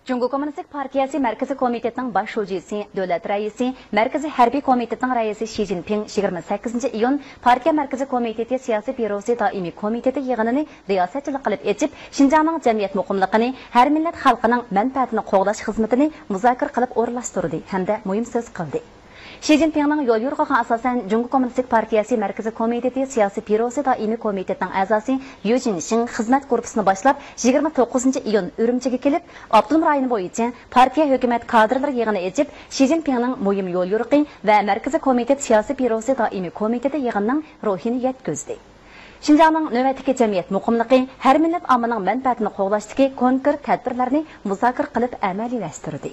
Cumhuriyet Komünistik Partiyası Merkezi Komitetining baş şujisi, Davlat Raisi, Merkezi Harbiy Komitetining raisi Xi Jinping 28 iyun Partiya Merkezi Komiteti Siyasi Bürosi Daimi Komiteti yig'inini riyosatchilik qilib etib, Xinjiangning jamiyat muqimligini, har millat xalqining manfaatini qo'g'lash xizmatini muzokara qilib o'rinlashtirdi hamda muhim so'z qildi. Xi Jinpingning yo'l yo'riqiga asosan Cumhuriyet Komünistik Partiyasi Merkezi Komiteti Siyasi Bürosi Daimi Komitetining a'zosi Yu Jinxing xizmat korpusini boshlab 29 iyun Urumchiga kelib, Abdulum rayoni bo'yicha partiya hukumat kadrlari yig'ini etib, Xi Jinpingning muhim yo'l yo'riqi va Merkezi Komitet Siyasi Bürosi Daimi Komiteti yig'inining ruhini yetkazdi. Xinjiangning navbatdagi jamiyat muqimligi, har millat ommaning manfaatini qo'g'lashdagi konkret tadbirlarni muzokara qilib amaliylashtirdi.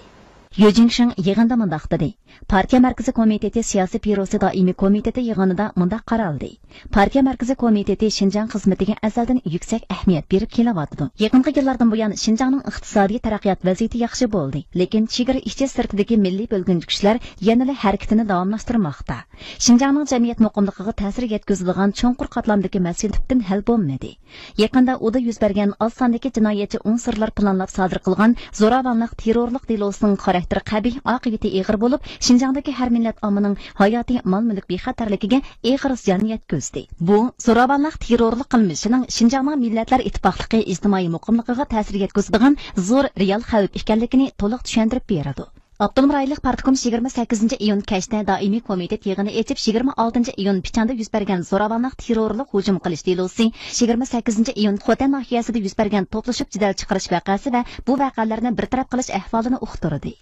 Yu Jinxing yig'inda mundaq dedi. Partiya Merkezi Komiteti Siyasi Bürosi Daimi Komiteti yig'inida mundaq qaraldi. Partiya Merkezi Komiteti Xinjiang xizmatiga azaldan yuksak ahamiyat berib kelyapti. Yaqinqi yillardan buyon Xinjiangning iqtisodiy taraqqiyot vaziyati yaxshi bo'ldi, lekin chegara ichi sirtidagi milliy bo'lginchi kuchlar yanada harakatini davomlashtirmoqda. Xinjiangning jamiyat muqimligiga ta'sir yetkazadigan cho'nqur qatlamdagi masala tubdan hal bo'lmadi. Yaqinda uda yuz bergan oz sondagi jinoyatchi unsurlar planlab sodir qilgan zo'ravonlik, terrorlik delosining xarakteri qabih, oqibati og'ir bo'lib, Xinjiangdagi har millat ommaning hayotiy mol-mulk bexatarligiga og'ir ziyon yetkazdi. Bu zo'ravonlik, terrorlik qilmishining Xinjiangning millatlar ittifoqligi ijtimoiy muqimligiga ta'sir yetkazadigan zo'r real xavf ekanligini to'liq tushuntirib beradi. Abdulum rayonlik partikom 28 iyun kashda doimiy komitet yig'ini etib, 26 iyun Pichanda yuz bergan zo'ravonlik, terrorlik hujum qilish delosi, 28 iyun Xotan nahiyasida yuz bergan to'plashib jidal chiqarish vaqasi va bu vaqalarni bartaraf qilish ahvolini uqtirdi.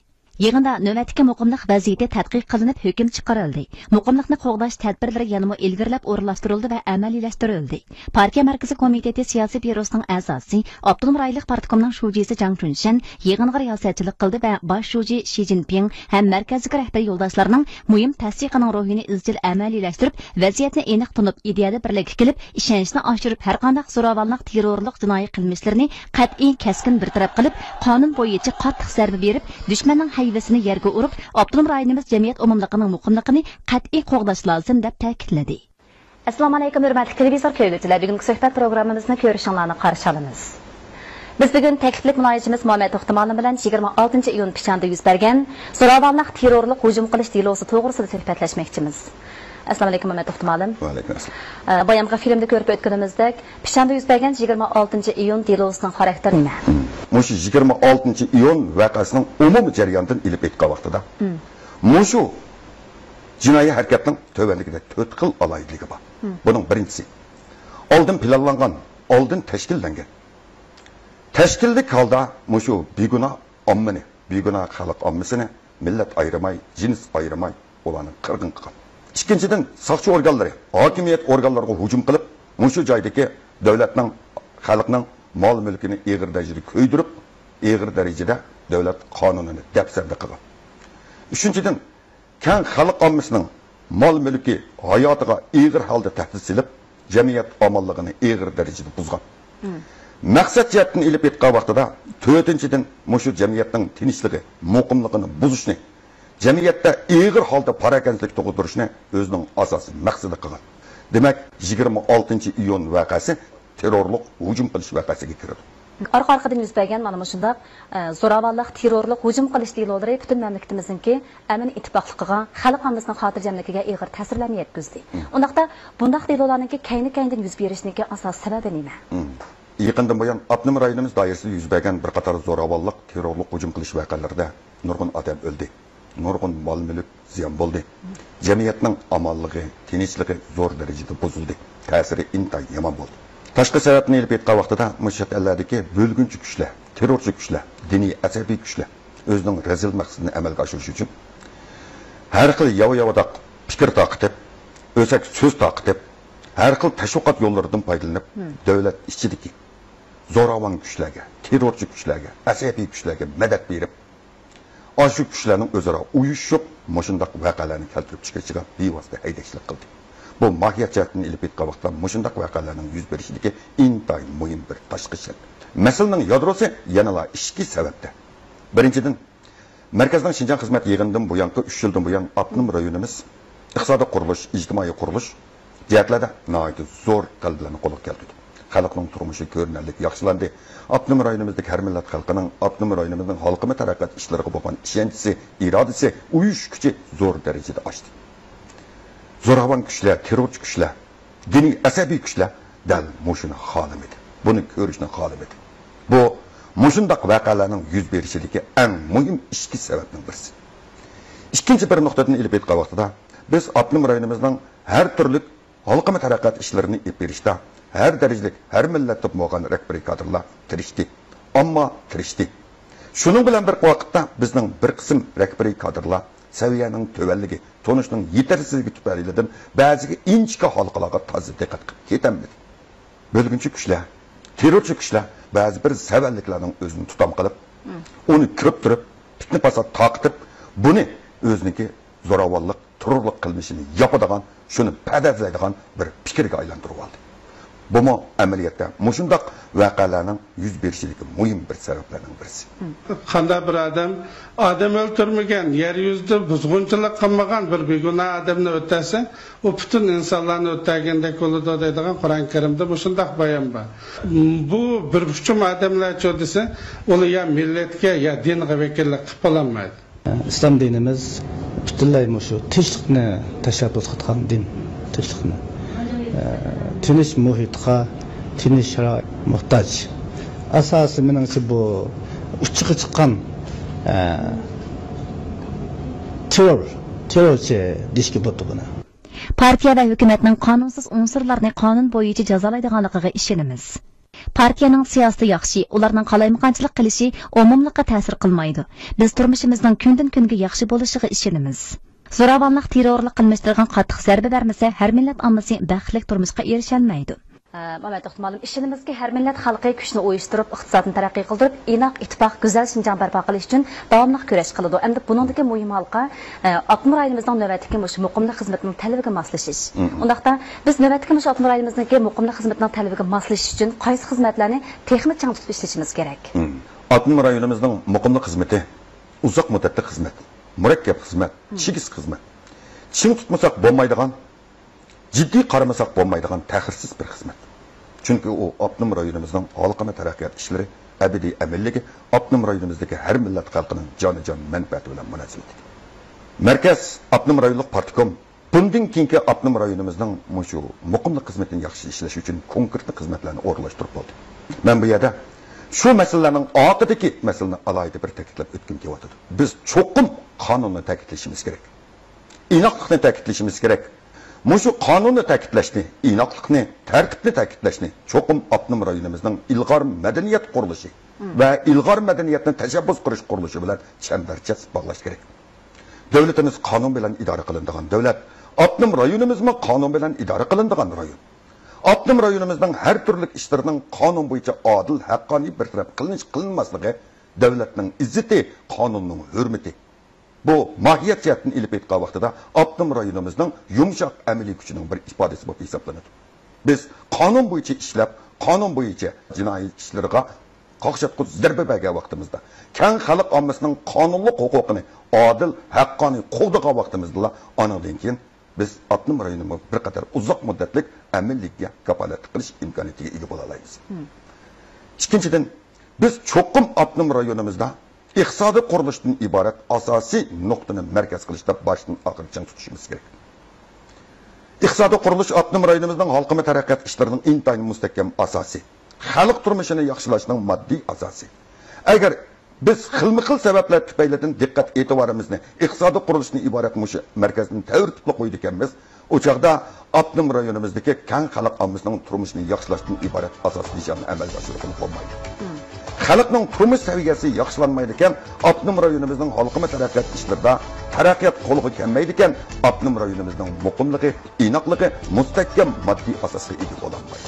Yig'inda navbatdagi muqimlik vaziyati tadqiq qilinib, hukm chiqarildi. Muqimlikni qo'g'dash tadbirlari yanada ilgirlab o'rinlashtirildi va amaliylashtirildi. Partiya Markaziy komiteti siyosiy byurosining a'zosi, Abdulum rayonlik partikomning shujisi Jang Chunshan yig'inga riyosatchilik qildi va bosh shuji Xi Jinping ham markaziy rahbar yo'ldoshlarning muhim tasdiqining ruhini izchil amaliylashtirib, vaziyatni aniq tunib, ideyada birlikka kelib, ishonchni oshirib, har qanday zo'ravonlik, terrorlik jinoiy qilmishlarini qat'iy keskin bartaraf qilib, qonun bo'yicha qattiq zarba berib, dushmanning hayvasini yerga urib, Abdulum rayonimiz jamiyat umumligining muqimligini qat'iy qo'g'dash lozim deb ta'kidladi. Assalomu alaykum hurmatli televizor ko'ruvchilar, bugungi suhbat programmamizni ko'rishinglarni qarshi olamiz. Biz bugun taklifli muloyijimiz Muhammad To'xtamolim bilan 26 iyun Pichanda yuz bergan zo'ravonlik, terrorlik hujum qilish delosi to'g'risida suhbatlashmoqchimiz. Assalomu alaykum Muhammad To'xtamolim. Va alaykum assalom. Boyamqa filmda ko'rib o'tganimizdek, Pichanda yuz bergan 26 iyun delosining xarakteri nima? Mushu 26 iyun vaqasining umumiy jarayonidan ilib etgan vaqtida. Mushu jinoiy harakatning tövbenligida 4 xil alayidligi bor. Buning birinchisi oldin planlangan, oldin tashkillangan. Tashkillik holda mushu begunoh ommani, begunoh xalq ommasini millat ayrimay, jins ayrimay ularni qirg'in qilgan. Ikkinchidan soqchi organlari, hokimiyat organlariga hujum qilib, mushu joydagi davlatning, xalqning mol mulkini og'ir darajada ko'ydirib, og'ir darajada davlat qonunini dafsarda qilgan. Uchinchidan keng xalq ommasining mol mulki hayotiga og'ir holda tahdid silib, jamiyat omonligini og'ir darajada buzgan. Maqsad jihatdan ilib etgan vaqtida to'rtinchidan mushu jamiyatning tinchligi, muqimligini buzishni, jamiyatda og'ir holda parakanchilik tug'dirishni o'zining asosiy maqsadi qilgan. Demak, 26 iyun vaqasi terrorlik hujum qilish vaqasiga kiradi. Orqa-orqadan yuz bergan mana shunday zo'ravonlik, terrorlik hujum qilish delolari butun mamlakatimizningki amin ittifoqligiga, xalq ommasining xotirjamligiga og'ir ta'sirlarni yetkazdi. Undaqda bundaq delolarningki kayni-kayndan yuz berishniki asos sababi nima? Yaqindan buyon Abdulum rayonimiz doirasida yuz bergan bir qator zo'ravonlik, terrorlik hujum qilish vaqalarida nurg'un odam o'ldi. Nurg'un mol-mulk ziyon bo'ldi. Jamiyatning omonligi, tinchligi zo'r darajada buzildi. Ta'siri intayin yomon bo'ldi. Tashqi sababni ilib etgan vaqtida mushat allardagi bo'lgunchi kuchlar, terrorchi kuchlar, diniy asabiy kuchlar o'zining razil maqsadini amalga oshirish uchun har xil yov-yovdoq fikr taqitib, o'sak so'z taqitib, har xil tashviqot yo'llaridan foydalanib, davlat ichidagi zo'ravon kuchlarga, terrorchi kuchlarga, asabiy kuchlarga madad berib, shu kuchlarning o'zaro uyushib, mushundaq voqealarni keltirib chiqarishga bevosita haydashlik qildi. Bu mohiyat jihatini ilib etgan vaqtda mushundaq voqealarning yuz berishidagi intayin muhim bir tashqi shart. Masalaning yadrosi yanala ikki sababda. Birinchidan, markazning Xinjiang xizmat yig'inidan buyangi 3 yildan buyon Abdulum rayonimiz iqtisodiy qurilish, ijtimoiy qurilish jihatlarda nihoyat zo'r talablarni qo'lga keltirdi. xalqning turmushi ko'rinarli yaxshilandi. Abnum rayonimizdagi har millat xalqining, Abnum rayonimizning xalqima taraqqiyot ishlariga bo'lgan ishonchi, irodasi, uyush kuchi zo'r darajada oshdi. Zo'ravon kuchlar, terrorchi kuchlar, diniy asabiy kuchlar dal mushuni xohlamadi. Buni ko'rishni xohlamadi. Bu mushundaq voqealarning yuz berishidagi eng muhim ikki sababning birisi. Ikkinchi bir nuqtadan ilib aytgan vaqtida biz Abnum rayonimizning har turli xalqima taraqqiyot ishlarini olib berishda har darajalik, har millatda bo'lgan rahbariy kadrlar tirishdi. Ammo tirishdi. Shuning bilan bir vaqtda bizning bir qism rahbariy kadrlar saviyaning tövalligi, tonishning yetersizligi tufaylidan ba'ziga inchka halqalarga toza diqqat qilib ketamdi. Bölgünçü kuchlar, terrorchi kuchlar ba'zi bir savalliklarning o'zini tutam qilib, uni kirib turib, fitna fasod taqitib, buni o'ziniki zo'ravonlik, terrorlik qilmishini yapadigan, shuni padazlaydigan bir fikrga aylantirib oldi. Bumi amaliyotda mushundaq voqealarning yuz berishidagi muhim bir sabablarning birisi. Qanday bir odam o'ltirmagan, yer yuzida buzg'unchilik qilmagan bir begona odamni o'tasa, u butun insonlarni o'tagandek bo'ladi deydigan Qur'on Karimda mushundaq bayon bor. Bu bir bichim odamlar desa, uni ya millatga, ya dinga vakillik qilib olmaydi. İslam dinimiz butunlay shu tinchlikni tashabbus qilgan din, tinchlikni. Tinch muhitga, tinch sharoit muhtoj. Asosi meningcha bu uchiga chiqqan terrorchi dishki bo'ldi buni. Partiya va hukumatning qonunsiz unsurlarni qonun bo'yicha jazolaydiganligiga ishonamiz. Partiyaning siyosati yaxshi, ularning qalaymaqonchilik qilishi umumlikqa ta'sir qilmaydi. Biz turmushimizning kundan kunga yaxshi bo'lishiga ishonamiz. Zo'ravonlik, terrorlik qilmishtirgan qattiq zarba bermasa, har millat ommasi baxtli turmushga erisholmaydi. Mamat ehtimolum ishimizga har millat xalqiy kuchni uyushtirib, iqtisodni taraqqiy qildirib, inoq ittifoq, go'zal Shinjong barpo qilish uchun davomli kurash qiladi. Endi buningdagi muhim halqa Abnum rayonimizning navbatdagi muqimlik xizmatining talabiga moslashish. Undaqda biz navbatdagi Abnum rayonimizdagi muqimlik xizmatining talabiga moslashish uchun qaysi xizmatlarni texnik chang tutib ishlashimiz kerak? Abnum rayonimizning muqimlik xizmati uzoq muddatli xizmat, murakkab xizmat, chigis xizmat. Ching tutmasak bo'lmaydigan, jiddiy qaramasak bo'lmaydigan ta'xirsiz bir xizmat. Chunki u Abnum rayonimizning xalqima taraqqiyot ishlari abadiy amalligi Abnum rayonimizdagi har millat xalqining joni-jon manfaati bilan munosabatli. Markaz Abnum rayonlik partikom bundan keyingi Abnum rayonimizning shu muqimlik xizmatini yaxshi ishlash uchun konkret xizmatlarni o'rlashtirib bo'ldi. Men bu yerda shu masalalarning oqidagi masalani alohida bir ta'kidlab o'tgim kelyapti. Biz cho'qim qonunni ta'kidlashimiz kerak. Inoqlikni ta'kidlashimiz kerak. Mushu qonunni ta'kidlashni, inoqlikni, tartibni ta'kidlashni cho'qim Abnum rayonimizning ilg'or madaniyat qurilishi va ilg'or madaniyatni tashabbus qilish qurilishi bilan chambarchas bog'lash kerak. Davlatimiz qonun bilan idora qilinadigan davlat, Abnum rayonimizmi qonun bilan idora qilinadigan rayon. Abnum rayonimizning har turli ishlarining qonun bo'yicha odil, haqqoniy bir taraf qilinmasligi davlatning izzati, qonunning hurmati. Bu mahiyat jihatdan ilib aytgan vaqtida Abnum rayonimizning yumshoq amaliy kuchining bir ifodasi bo'lib hisoblanadi. Biz qonun bo'yicha ishlab, qonun bo'yicha jinoiy ishlarga qoqshatqich zarba bergan vaqtimizda, keng xalq ommasining qonunli huquqini odil, haqqoniy qo'llagan vaqtimizda, aniqdan keyin biz Abnum rayonini bir qator uzoq muddatlik amallikka kafolat qilish imkoniyatiga ega bo'la olamiz. Ikkinchidan, biz cho'qim Abnum rayonimizda iqtisodiy qurilishdan iborat asosiy nuqtani markaz qilishda boshdan oxirigacha tutishimiz kerak. Iqtisodiy qurilish Abnum rayonimizning xalqima taraqqiyot ishlarining intayin mustahkam asosi, xalq turmushini yaxshilashning moddiy asosi. Agar biz xilma-xil sabablar tufaylidan diqqat e'tiborimizni iqtisodiy qurilishdan iborat mushu markazning tavritibli qo'ydi ekanmiz, o chaqda Abnum rayonimizdagi keng xalq ommasining turmushini yaxshilashdan iborat asosiy nishonni amalga oshirib bo'lmaydi. Xalqning turmush saviyasi yaxshilanmaydi ekan, Abnum rayonimizning xalqima taraqqiyot ishlarida taraqqiyot qo'lga kelmaydi ekan, Abnum rayonimizning muqimligi, inoqligi mustahkam moddiy asosga ega bo'lolmaydi.